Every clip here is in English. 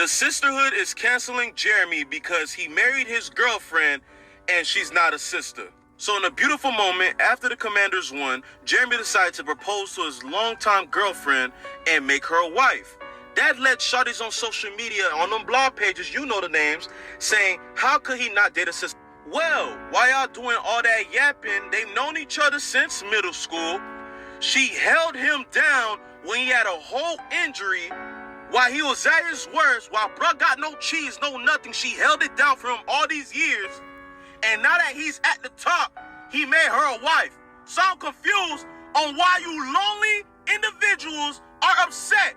The sisterhood is canceling Jeremy because he married his girlfriend and she's not a sister. So in a beautiful moment, after the Commanders won, Jeremy decided to propose to his longtime girlfriend and make her a wife. That led shawties on social media, on them blog pages, you know the names, saying, how could he not date a sister? Well, while y'all doing all that yapping, they've known each other since middle school. She held him down when he had a whole injury while he was at his worst, while bruh got no cheese, no nothing. She held it down for him all these years. And now that he's at the top, he made her a wife. So I'm confused on why you lonely individuals are upset.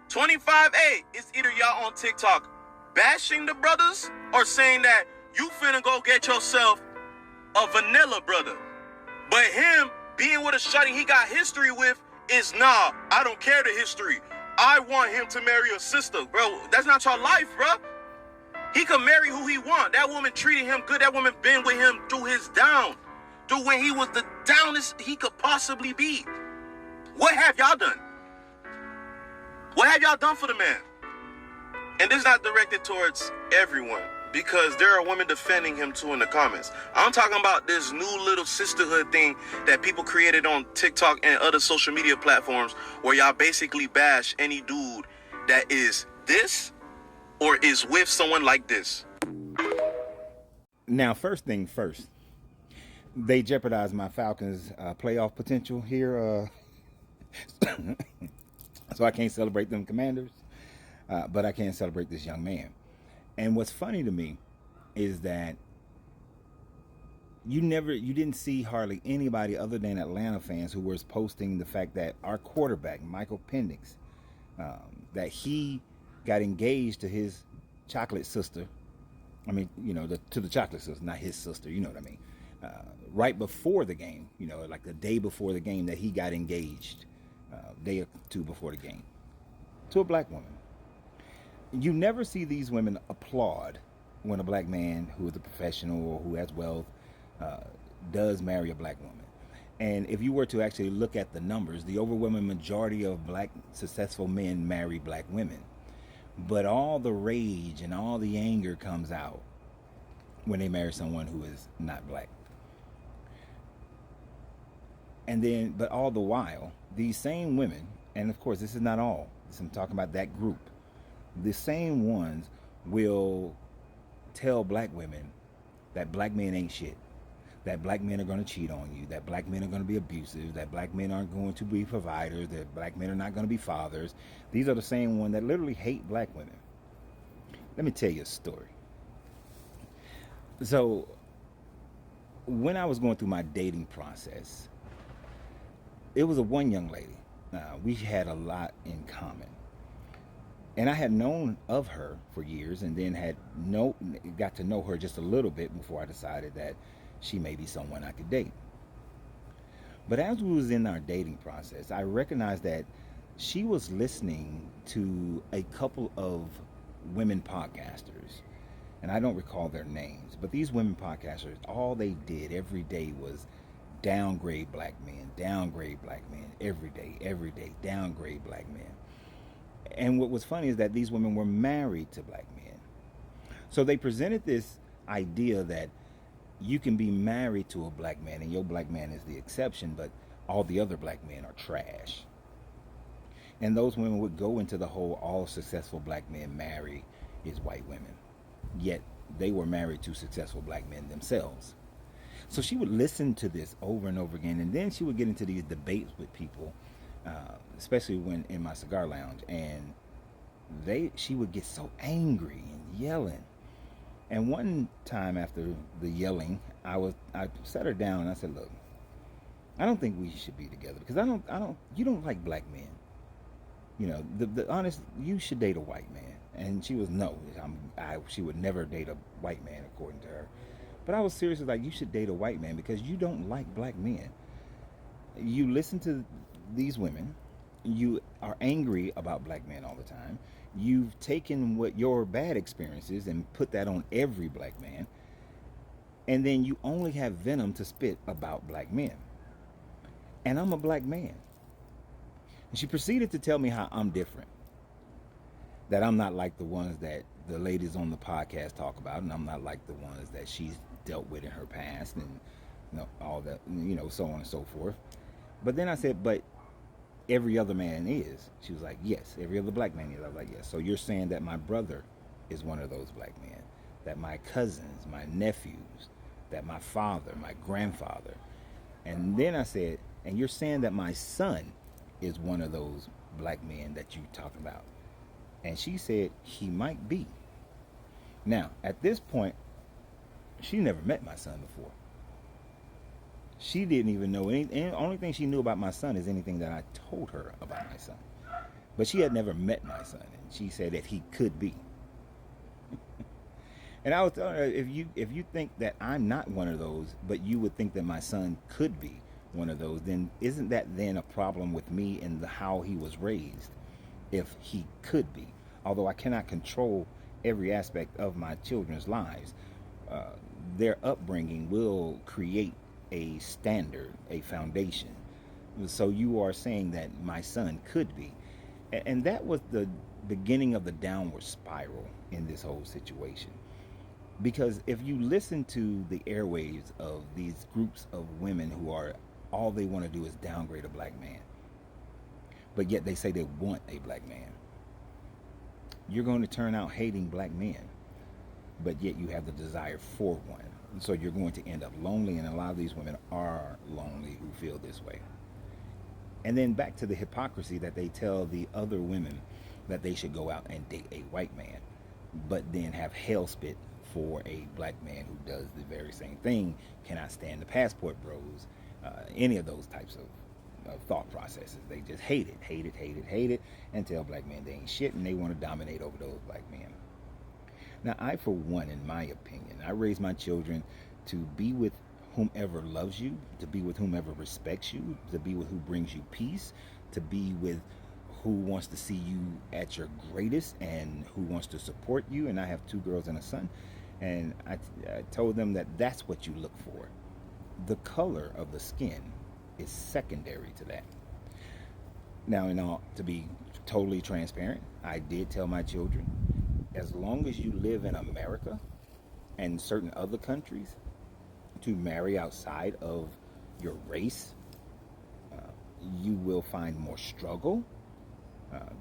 25A is either y'all on TikTok bashing the brothers or saying that you finna go get yourself a vanilla brother. But him being with a shawty he got history with is nah, I don't care the history. I want him to marry a sister. Bro, that's not your life, bro. He can marry who he want. That woman treated him good. That woman been with him through his down. Through when he was the downest he could possibly be. What have y'all done? What have y'all done for the man? And this is not directed towards everyone, because there are women defending him too in the comments. I'm talking about this new little sisterhood thing that people created on TikTok and other social media platforms where y'all basically bash any dude that is this or is with someone like this. Now, first thing first, they jeopardized my Falcons' playoff potential here. So I can't celebrate them Commanders, but I can celebrate this young man. And what's funny to me is that you didn't see hardly anybody other than Atlanta fans who was posting the fact that our quarterback, Michael Penix, that he got engaged to his chocolate sister. I mean, to the chocolate sister, not his sister, you know what I mean? Right before the game, like the day before the game, that he got engaged, day or two before the game, to a black woman. You never see these women applaud when a black man who is a professional or who has wealth does marry a black woman. And if you were to actually look at the numbers, the overwhelming majority of black successful men marry black women. But all the rage and all the anger comes out when they marry someone who is not black. And then, but all the while, these same women, and of course this is not all, I'm talking about that group, the same ones will tell black women that black men ain't shit, that black men are going to cheat on you, that black men are going to be abusive, that black men aren't going to be providers, that black men are not going to be fathers. These are the same ones that literally hate black women. Let me tell you a story. So when I was going through my dating process, it was one young lady. We had a lot in common. And I had known of her for years, and then got to know her just a little bit before I decided that she may be someone I could date. But as we was in our dating process, I recognized that she was listening to a couple of women podcasters. And I don't recall their names, but these women podcasters, all they did every day was downgrade black men, every day, downgrade black men. And what was funny is that these women were married to black men. So they presented this idea that you can be married to a black man and your black man is the exception, but all the other black men are trash. And those women would go into the whole all successful black men marry is white women. Yet they were married to successful black men themselves. So she would listen to this over and over again, and then she would get into these debates with people, especially when in my cigar lounge, and she would get so angry and yelling. And one time after the yelling, I sat her down and I said, "Look, I don't think we should be together because you don't like black men. The honest, you should date a white man." And she was no, she would never date a white man according to her. But I was seriously like, you should date a white man because you don't like black men. You listen to these women. You are angry about black men all the time. You've taken what your bad experiences and put that on every black man. And then you only have venom to spit about black men. And I'm a black man. And she proceeded to tell me how I'm different. That I'm not like the ones that the ladies on the podcast talk about, and I'm not like the ones that she's dealt with in her past, and all that, so on and so forth. But then I said, but every other man is. She was like, yes, every other black man is. I was like, yes. So you're saying that my brother is one of those black men, that my cousins, my nephews, that my father, my grandfather. And then I said, and you're saying that my son is one of those black men that you talk about. And she said, he might be. Now, at this point, she never met my son before. She didn't even know anything. The only thing she knew about my son is anything that I told her about my son. But she had never met my son, and she said that he could be. And I was telling her, if you think that I'm not one of those, but you would think that my son could be one of those, then isn't that then a problem with me and how he was raised? If he could be, although I cannot control every aspect of my children's lives, their upbringing will create a standard, a foundation. So you are saying that my son could be. And that was the beginning of the downward spiral in this whole situation. Because if you listen to the airwaves of these groups of women who are, all they want to do is downgrade a black man, but yet they say they want a black man, you're going to turn out hating black men, but yet you have the desire for one. So you're going to end up lonely, and a lot of these women are lonely who feel this way. And then back to the hypocrisy that they tell the other women that they should go out and date a white man, but then have hell spit for a black man who does the very same thing, cannot stand the passport bros, any of those types of thought processes. They just hate it, and tell black men they ain't shit, and they want to dominate over those black men. Now, I, for one, in my opinion, I raise my children to be with whomever loves you, to be with whomever respects you, to be with who brings you peace, to be with who wants to see you at your greatest and who wants to support you. And I have 2 girls and a son, and I told them that that's what you look for. The color of the skin is secondary to that. Now, to be totally transparent, I did tell my children, as long as you live in America and certain other countries, to marry outside of your race, you will find more struggle.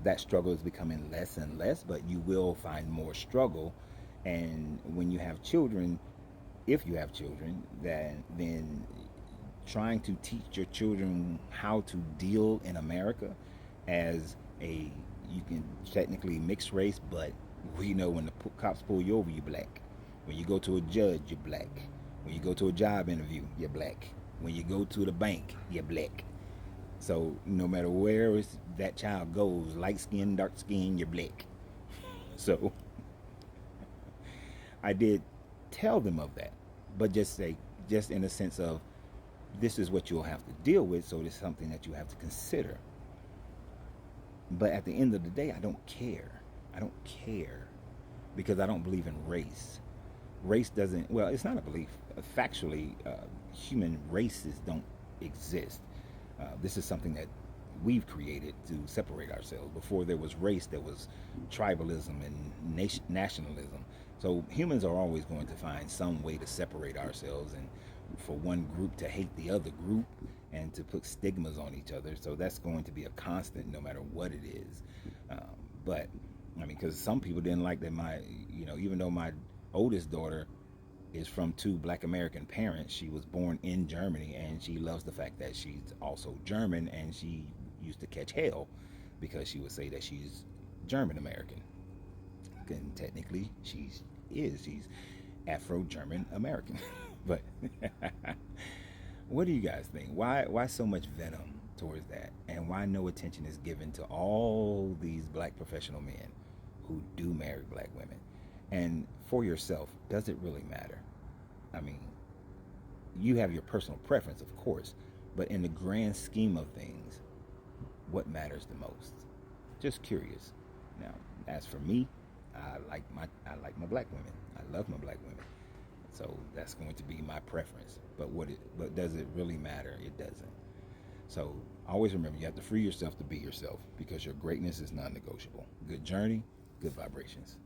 That struggle is becoming less and less, but you will find more struggle. And when you have children, if you have children, then trying to teach your children how to deal in America as you can technically mixed race, but we know when the cops pull you over, you're black. When you go to a judge, you're black. When you go to a job interview, you're black. When you go to the bank, you're black. So no matter where that child goes, light skin, dark skin, you're black. So I did tell them of that, but just in a sense of, this is what you'll have to deal with, so it's something that you have to consider. But at the end of the day, I don't care. Because I don't believe in race. Race doesn't, well, it's not a belief. Factually, human races don't exist. This is something that we've created to separate ourselves. Before there was race, there was tribalism and nationalism. So humans are always going to find some way to separate ourselves, and for one group to hate the other group and to put stigmas on each other. So that's going to be a constant no matter what it is. But I mean, because some people didn't like that even though my oldest daughter is from 2 black American parents, she was born in Germany, and she loves the fact that she's also German, and she used to catch hell because she would say that she's German American. And technically she's Afro-German American. But what do you guys think? Why so much venom towards that? And why no attention is given to all these black professional men who do marry black women? And for yourself, does it really matter? I mean, you have your personal preference, of course, but in the grand scheme of things, what matters the most? Just curious. Now, as for me, I like my black women. I love my black women. So that's going to be my preference. But does it really matter? It doesn't. So always remember, you have to free yourself to be yourself, because your greatness is non-negotiable. Good journey. Good vibrations.